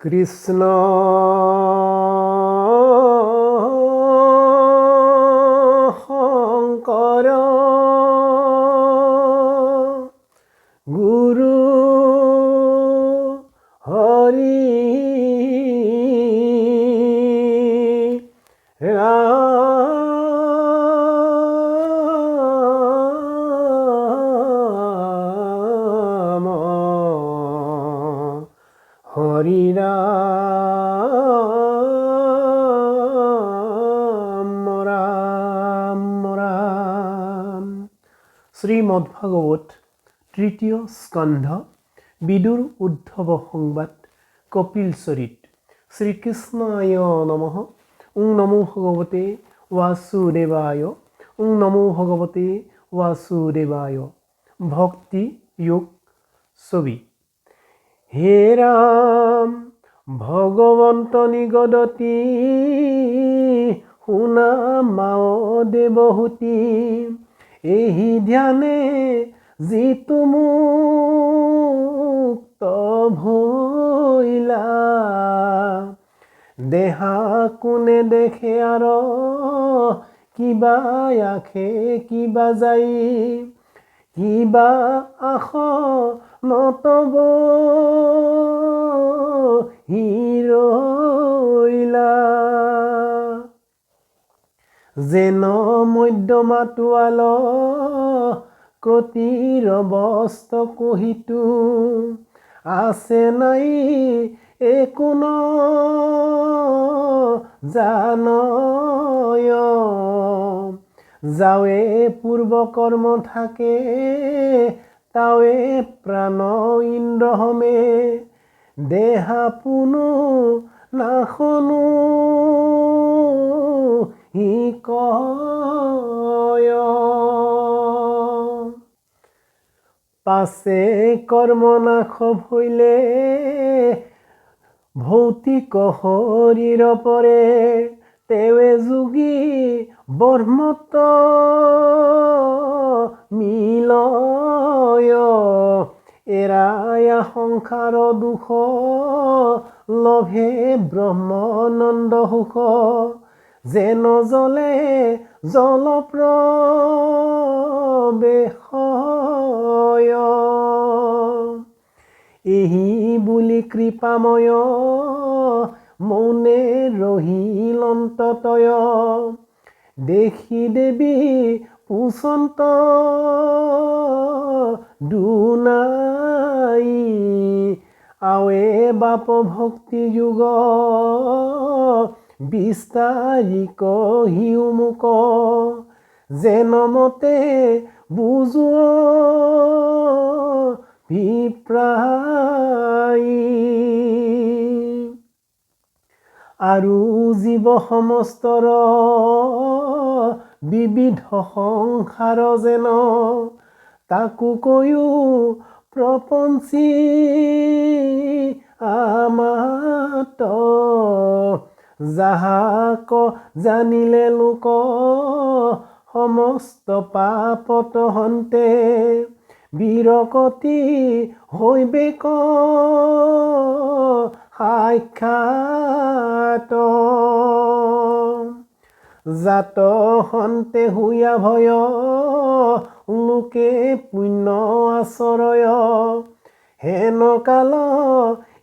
কৃষ্ণ শংকৰ গুৰু হৰি ৰাম হৰি ৰাম ৰাম ৰাম। শ্ৰীমদ ভাগৱত তৃতীয় স্কন্ধ বিদুৰ উদ্ধৱ সংবাদ কপিল চৰিত। শ্ৰীকৃষ্ণায় নমঃ। ওং নমো ভগৱতে বাসুদেৱায়। ওং নমো ভগৱতে বাসুদেৱায়। ভক্তি যোগ ছবি। হে ৰাম ভগৱন্ত নিগদতি শুনা মাও দেৱহূতি। এহি ধ্যানে যিটো মুক্ত ভৈলা। দেহা কোনে দেখে আৰ কিবা আখে কিবা যাই। কিবা আখ নতব হিৰইলা। যেন মধ্যমাতুৱাল কতিৰ বস্ত কহিতো। আছে নাই একো ন জানয়। যাৱে পূৰ্ব কৰ্ম থাকে তাৱে প্ৰাণ ইন্দ্ৰহমে। দেহা পুনু নাখনো হি কয়। পাছে কৰ্ম নাশ ভৈলে ভৌতিক শৰীৰ পৰে। তেৱে যোগী ব্ৰহ্মত মিলয়। এৰায়া সংসাৰ দুখ লভে ব্ৰহ্মানন্দ সুখ। যেন জলে জল প্ৰবেশয়। এহি বুলি কৃপাময় মৌনে ৰহিল অন্ততয়। দেখি দেৱী পুচন্ত দুনাই। আৱে বাপ ভক্তি যুগ বিস্তাৰিক হিউ মুক। যেন মতে বুজো ভিপ্ৰাই। আৰু জীৱ সমস্তৰ বিবিধ সংসাৰ যেন। তাকো কৈও প্ৰপঞ্চী আমাত। যাহাক জানিলে লোক সমস্ত পাপত হন্তে। বিৰকতি হৈবেক সাক্ষাৎ। জাত হন্তে হুয়া ভয় লোকে পুণ্য আচৰয়। হেন কাল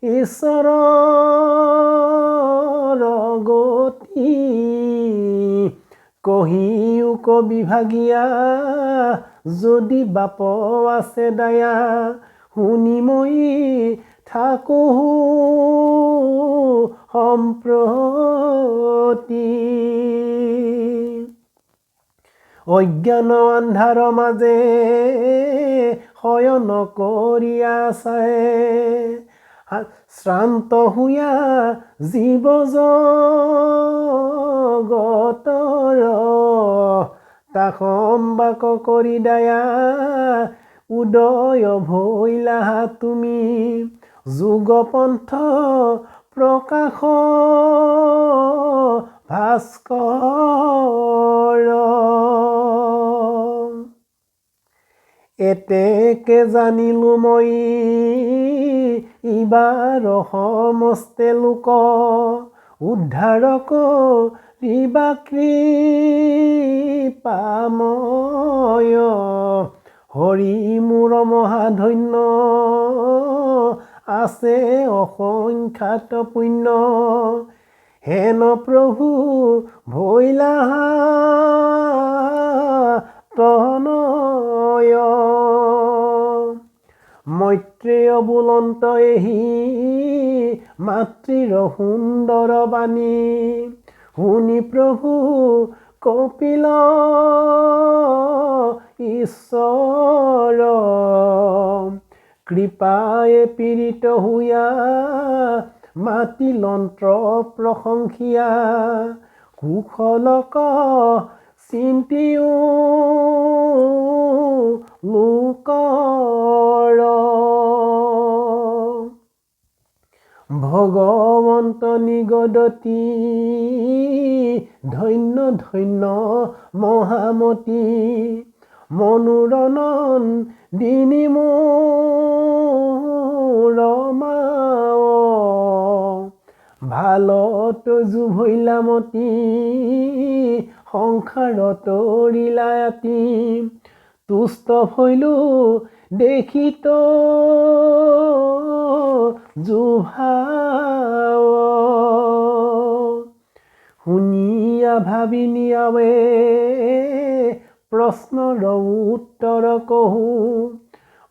ঈশ্বৰৰ গতি। কহিও বিভাগীয়া যদি বাপ আছে দায়া। শুনি মই থাকো সম্প্ৰতি। অজ্ঞান আন্ধাৰ মাজে শয়ন কৰিয়া চায়। শ্ৰান্ত হুয়া জীৱ জগতৰ। তাক সম্বাক কৰি দায়া উদয় ভৈলা তুমি। যুগপন্থ প্ৰকাশ ভাস্কৰ। এতেকে জানিলো মই ইবাৰ সমস্তে লোক উদ্ধাৰ কৰিবা কৃপাময় হৰি মোৰ মহাধন্য আছে অসংখ্যাত পুণ্য হেন প্ৰভু ভৈলা তনয় মৈত্ৰেয় বুলন্ত এহি মাতৃৰ সুন্দৰ বাণী শুনি প্ৰভু কপিল ঈশ্বৰ কৃপায়ে পীড়িত হুয়া মাতি লন্ত্ৰ প্ৰশংসিয়া কুশলক চিন্তিও লোকৰ ভগৱন্ত নিগদতি ধন্য ধন্য মহামতি মনোৰণন দিনী মোৰ ভালত জুভৈলামতি সংসাৰত ৰিলায়াতি তুষ্ট ভৈলো দেখিত জুভাৱ শুনিয়া ভাবি নিয়াৱে প্ৰশ্নৰ উত্তৰ কহো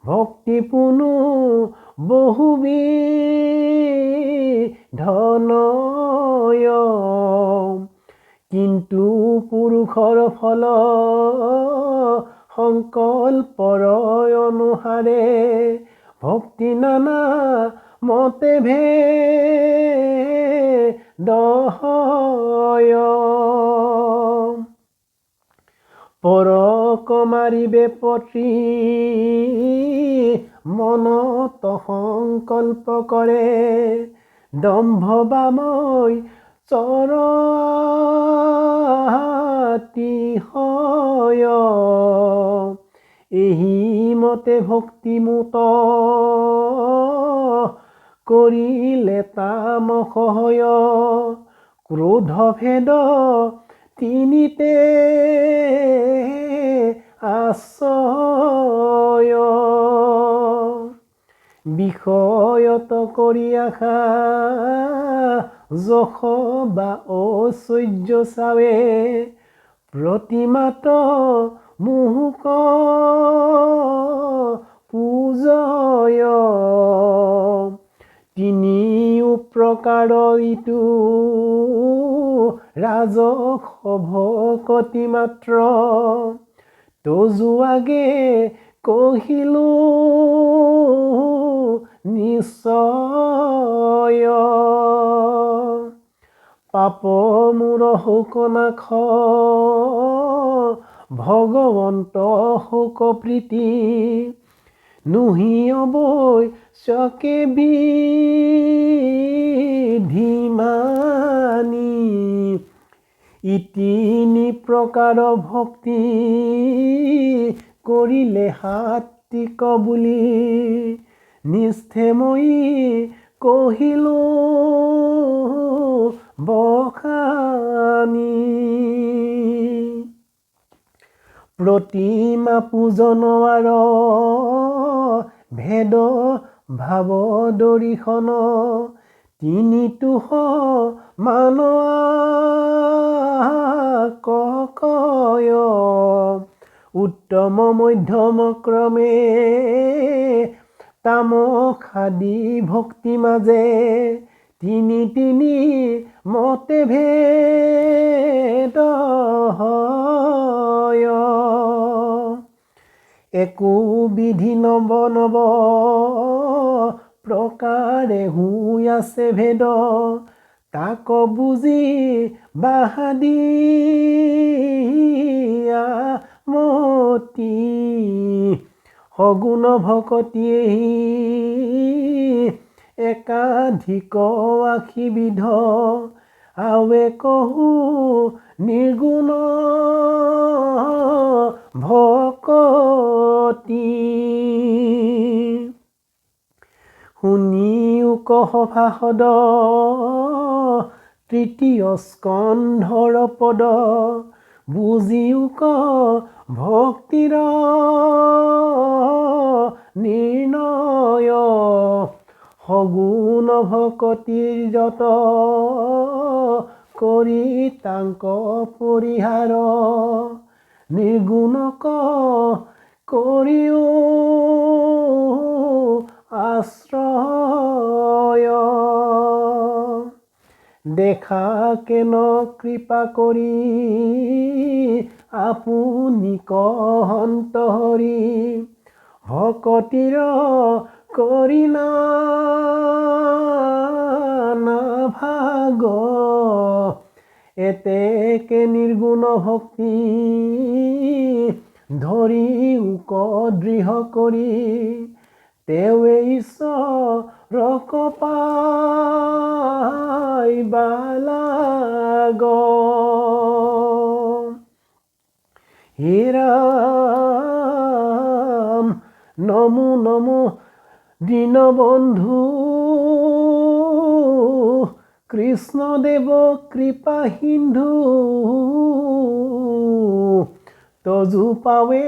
ভক্তি পুনু বহুবিধনয় কিন্তু পুৰুষৰ ফল সংকল্পৰ অনুসাৰে ভক্তি নানা মতে ভেদহয় পৰক মাৰিবে পতি মনত সংকল্প কৰে দম্ভবাময় চৰতিশয় এহি মতে ভক্তিমুত কৰিলে তামসয় ক্ৰোধ ভেদ তিনিতে আশ্ৰয় বিষয়ত কৰি আশা যশ বা ঐশ্বৰ্য চাৱে প্ৰতিমাত মুহুক পূজয় তিনিও প্ৰকাৰ ইটো ৰাজস ভকতি মাত্ৰ তজুৱাগে কহিলো নিশ্চয় পাপ মূৰ শোকনাশ ভগৱন্ত শোক প্ৰীতি নুহিয়বৈ চকে বিধিমানি ইতিনি প্ৰকাৰ ভক্তি কৰিলে সাত্বিক বুলি নিষ্ঠেময়ী কহিলো বখানি প্ৰতিমা পূজনৰ ভেদ ভাৱ দৰিশন তিনিটো মান ককয় উত্তম মধ্যম ক্ৰমে তামসাদি ভক্তি মাজে তিনি তিনি মতে ভেদহয় একো বিধি নব নব প্ৰকাৰে হৈ আছে ভেদ তাক বুজি বাহাদিয়া মতি সগুণ ভকতিয়ে একাধিক আশীবিধ আৱে কহু নিৰ্গুণ ভকতি শুনি লোকসভাসদ তৃতীয় স্কন্ধৰ পদ বুজিও ক ভক্তিৰ নিৰ্ণয় সগুণ ভকতিৰ যত কৰি তাংক পৰিহাৰ নিৰ্গুণক কৰিও আশ্ৰয় দেখা কেন কৃপা কৰি আপুনি কহন্ত হৰি ভকতিৰ কৰিলা নাভাগ এতেকে নিৰ্গুণ ভক্তি ধৰি উক দৃঢ় কৰি তেৱে ঈশ্বৰক পাইবা লাগ হে ৰাম নমো নমো দীনবন্ধু কৃষ্ণদেৱ কৃপা সিন্ধু তজু পাৱে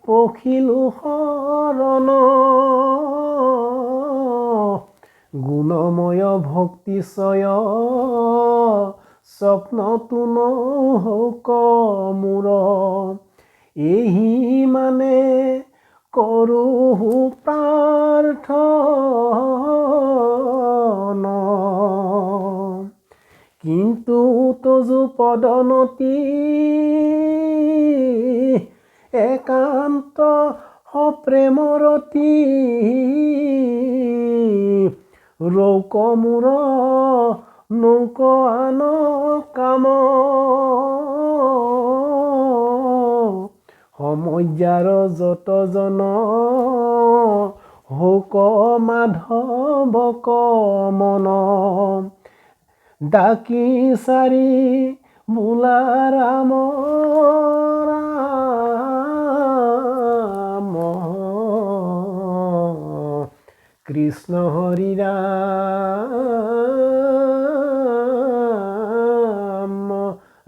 পখিলো শৰণ গুণময় ভক্তিচয় স্বপ্নতো নহৌক মোৰ এহি মানে কৰোঁ প্ৰাৰ্থনা কিন্তু তজু পদনতি একান্ত সপ্ৰেমৰতি ৰৌক মোৰ নৌক আন কাম সমজ্যাৰ যত জন হৌক মাধৱক মন ডাকি চাৰি বোলা ৰাম ৰাম কৃষ্ণ হৰি ৰাম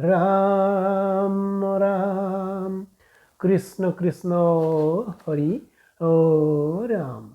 ৰাম ৰাম কৃষ্ণ কৃষ্ণ হৰি ৰাম